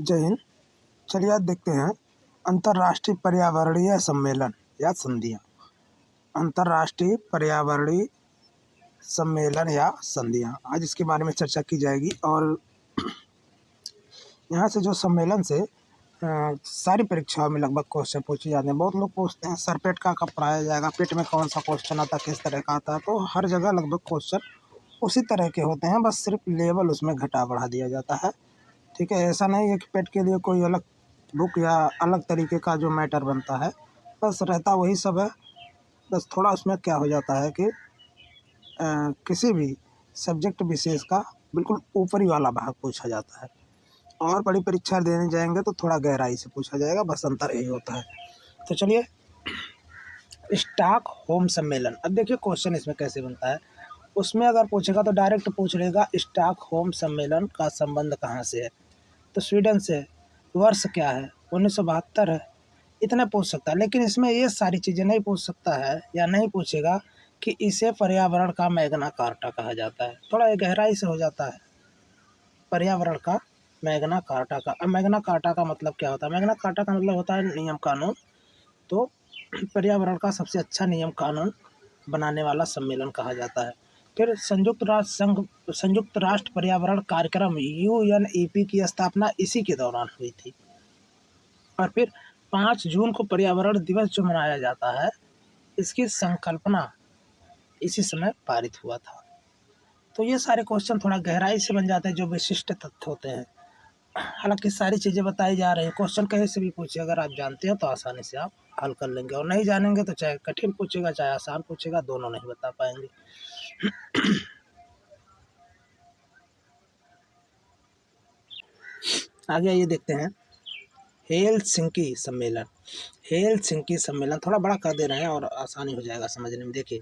जय हिंद। चलिए आज देखते हैं अंतर्राष्ट्रीय पर्यावरणीय सम्मेलन या संधियाँ। अंतर्राष्ट्रीय पर्यावरणीय सम्मेलन या संधियाँ, आज इसके बारे में चर्चा की जाएगी। और यहाँ से जो सम्मेलन से सारी परीक्षाओं में लगभग क्वेश्चन पूछे जाते हैं। बहुत लोग पूछते हैं सर पेट का कब पढ़ाया जाएगा, पेट में कौन सा क्वेश्चन आता है, किस तरह का आता है। तो हर जगह लगभग क्वेश्चन उसी तरह के होते हैं, बस सिर्फ लेवल उसमें घटा बढ़ा दिया जाता है। ठीक है, ऐसा नहीं है कि पेट के लिए कोई अलग बुक या अलग तरीके का जो मैटर बनता है, बस रहता वही सब है। बस थोड़ा उसमें क्या हो जाता है कि किसी भी सब्जेक्ट विशेष का बिल्कुल ऊपरी वाला भाग पूछा जाता है, और बड़ी परीक्षा देने जाएंगे तो थोड़ा गहराई से पूछा जाएगा, बस अंतर यही होता है। तो चलिए, स्टॉकहोम सम्मेलन। अब देखिए क्वेश्चन इसमें कैसे बनता है। उसमें अगर पूछेगा तो डायरेक्ट पूछ लेगा स्टॉकहोम सम्मेलन का संबंध कहाँ से है, तो स्वीडन से है। वर्ष क्या है, 1972 है। इतने पूछ सकता है, लेकिन इसमें ये सारी चीज़ें नहीं पूछ सकता है, या नहीं पूछेगा कि इसे पर्यावरण का मैग्ना कार्टा कहा जाता है। थोड़ा ये गहराई से हो जाता है, पर्यावरण का मैग्ना कार्टा का। अब मैग्ना कार्टा का मतलब क्या होता है? मैग्ना कार्टा का मतलब होता है नियम कानून। तो पर्यावरण का सबसे अच्छा नियम कानून बनाने वाला सम्मेलन कहा जाता है। फिर संयुक्त राष्ट्र पर्यावरण कार्यक्रम UNEP की स्थापना इसी के दौरान हुई थी। और फिर 5 जून को पर्यावरण दिवस जो मनाया जाता है, इसकी संकल्पना इसी समय पारित हुआ था। तो ये सारे क्वेश्चन थोड़ा गहराई से बन जाते हैं, जो विशिष्ट तथ्य होते हैं। हालांकि सारी चीज़ें बताई जा रही हैं, क्वेश्चन कहीं से भी पूछे, अगर आप जानते हो तो आसानी से आप हल कर लेंगे, और नहीं जानेंगे तो चाहे कठिन पूछेगा चाहे आसान पूछेगा, दोनों नहीं बता पाएंगे। आगे आइए देखते हैं हेलसिंकी सम्मेलन। हेलसिंकी सम्मेलन थोड़ा बड़ा कर दे रहे हैं और आसानी हो जाएगा समझने में। देखिए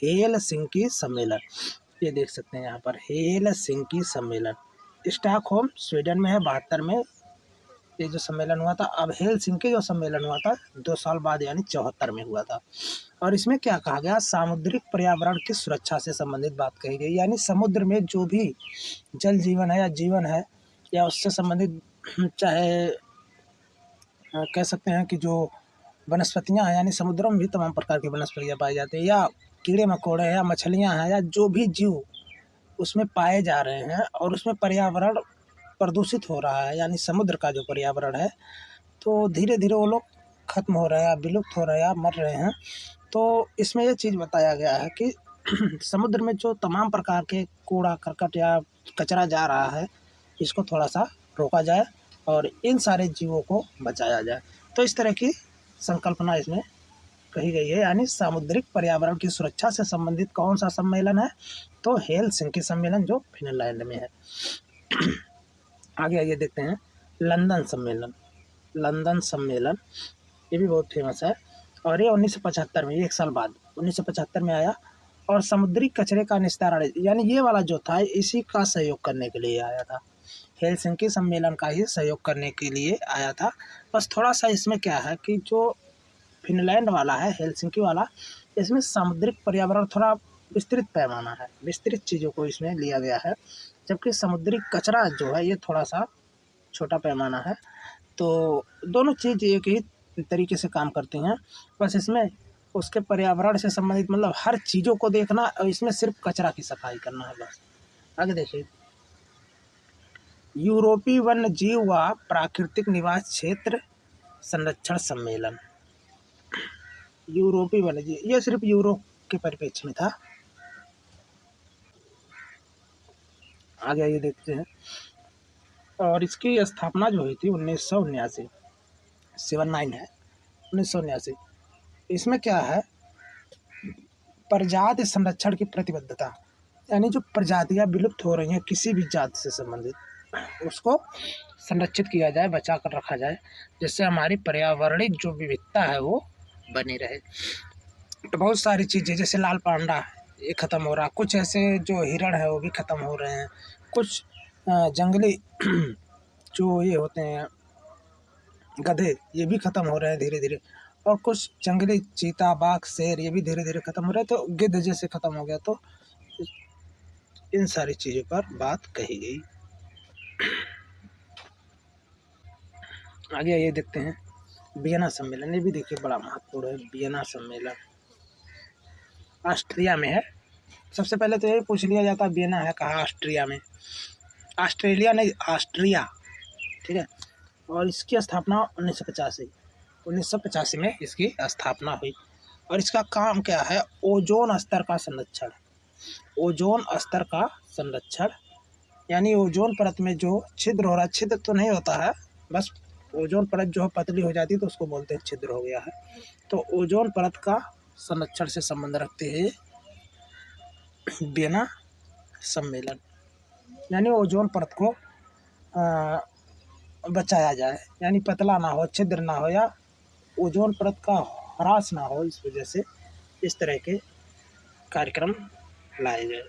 हेलसिंकी सम्मेलन, ये देख सकते हैं यहाँ पर हेलसिंकी सम्मेलन। स्टॉकहोम स्वीडन में है, 72 में ये जो सम्मेलन हुआ था। अब हेलसिंकी जो सम्मेलन हुआ था 2 साल बाद यानी 74 में हुआ था। और इसमें क्या कहा गया, सामुद्रिक पर्यावरण की सुरक्षा से संबंधित बात कही गई। यानी समुद्र में जो भी जल जीवन है या जीवन है, या उससे संबंधित चाहे कह सकते हैं कि जो वनस्पतियां हैं, यानी समुद्रों में भी तमाम प्रकार की वनस्पतियां पाई जाती हैं, या कीड़े मकोड़े या मछलियां हैं, या जो भी जीव उसमें पाए जा रहे हैं, और उसमें पर्यावरण प्रदूषित हो रहा है, यानी समुद्र का जो पर्यावरण है, तो धीरे धीरे वो लोग खत्म हो रहे हैं, विलुप्त हो रहे हैं, मर रहे हैं। तो इसमें ये चीज़ बताया गया है कि समुद्र में जो तमाम प्रकार के कूड़ा करकट या कचरा जा रहा है, इसको थोड़ा सा रोका जाए और इन सारे जीवों को बचाया जाए। तो इस तरह की संकल्पना इसमें कही गई है। यानी सामुद्रिक पर्यावरण की सुरक्षा से संबंधित कौन सा सम्मेलन है, तो हेलसिंकी सम्मेलन जो फिनलैंड में है। आगे आइए देखते हैं लंदन सम्मेलन। लंदन सम्मेलन ये भी बहुत फेमस है, और ये 1975 में, 1 साल बाद 1975 में आया। और समुद्री कचरे का निस्तारण, यानी ये वाला जो था, इसी का सहयोग करने के लिए आया था। हेलसिंकी सम्मेलन का ही सहयोग करने के लिए आया था। बस थोड़ा सा इसमें क्या है कि जो फिनलैंड वाला है, हेलसिंकी वाला, इसमें सामुद्रिक पर्यावरण थोड़ा विस्तृत पैमाना है, विस्तृत चीज़ों को इसमें लिया गया है, जबकि समुद्री कचरा जो है ये थोड़ा सा छोटा पैमाना है। तो दोनों चीज़ एक ही तरीके से काम करती हैं, बस इसमें उसके पर्यावरण से संबंधित मतलब हर चीज़ों को देखना, और इसमें सिर्फ कचरा की सफाई करना है बस। आगे देखिए यूरोपीय वन्य जीव व प्राकृतिक निवास क्षेत्र संरक्षण सम्मेलन। यूरोपीय वन्य जीव, ये सिर्फ यूरोप के परिप्रेक्ष्य में था। आगे आइए देखते हैं, और इसकी स्थापना जो हुई थी 1979, 79 है, 1979। इसमें क्या है, प्रजाति संरक्षण की प्रतिबद्धता, यानी जो प्रजातियां विलुप्त हो रही हैं किसी भी जाति से संबंधित, उसको संरक्षित किया जाए, बचा कर रखा जाए, जिससे हमारी पर्यावरणिक जो विविधता है वो बनी रहे। तो बहुत सारी चीज़ें, जैसे लाल पांडा ये ख़त्म हो रहा, कुछ ऐसे जो हिरण है वो भी ख़त्म हो रहे हैं, कुछ जंगली जो ये होते हैं गधे, ये भी ख़त्म हो रहे हैं धीरे धीरे, और कुछ जंगली चीता, बाघ, शेर, ये भी धीरे धीरे ख़त्म हो रहे हैं। तो गिद्ध जैसे ख़त्म हो गया। तो इन सारी चीज़ों पर बात कही गई। आगे ये देखते हैं वियना सम्मेलन। ये भी देखिए बड़ा महत्वपूर्ण है। वियना सम्मेलन ऑस्ट्रिया में है। सबसे पहले तो यही पूछ लिया जाता है वियना है कहाँ, ऑस्ट्रिया में। ऑस्ट्रेलिया नहीं, ऑस्ट्रिया, ठीक है। और इसकी स्थापना 1985 में इसकी स्थापना हुई। और इसका काम क्या है, ओजोन स्तर का संरक्षण। ओजोन स्तर का संरक्षण यानी ओजोन परत में जो छिद्र हो रहा है, छिद्र तो नहीं होता है, बस ओजोन परत जो है पतली हो जाती है तो उसको बोलते हैं छिद्र हो गया है। तो ओजोन परत का संरक्षण से संबंध रखते हैं वियना सम्मेलन, यानी ओजोन परत को बचाया जाए, यानी पतला ना हो, छिद्र ना हो, या ओजोन परत का ह्रास ना हो। इस वजह से इस तरह के कार्यक्रम लाए गए।